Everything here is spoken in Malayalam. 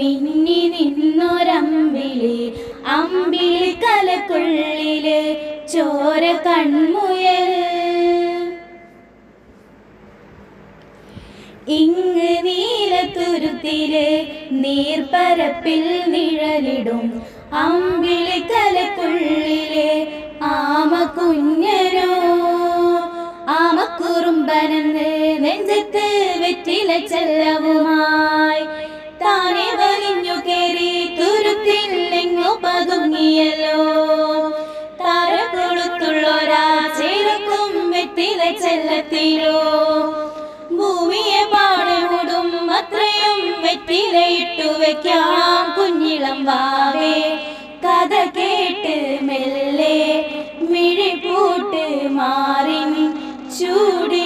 മിന്നി നിന്നൊരമ്പിളി അമ്പിളി കലക്കുള്ളില് ചോര കൺമുയൽ ഇങ്ങ് നീലത്തുരുത്തില് നീർപ്പരപ്പിൽ നിഴലിടും അമ്പിളി കലക്കുള്ളില് ആമ കുഞ്ഞനോ ആമക്കുറുമ്പനെന്ന് നെഞ്ചത്ത് വെറ്റില ചെല്ലവുമായി താനെ വലിഞ്ഞു കേറി തുരുത്തിൽ എങ്ങോ പതുങ്ങിയല്ലോ താരകൊളുത്തുള്ളൊരാ ചേർക്കും വെറ്റില ചെല്ലത്തിലോ ഭൂമിയെ പാടമുടും അത്രയും വെറ്റിലയിട്ടു വെക്കാം കുഞ്ഞിളം വാവേ കഥ കേട്ട് മെല്ലെ മിഴിപൂട്ട് മാറിൻ ചൂടി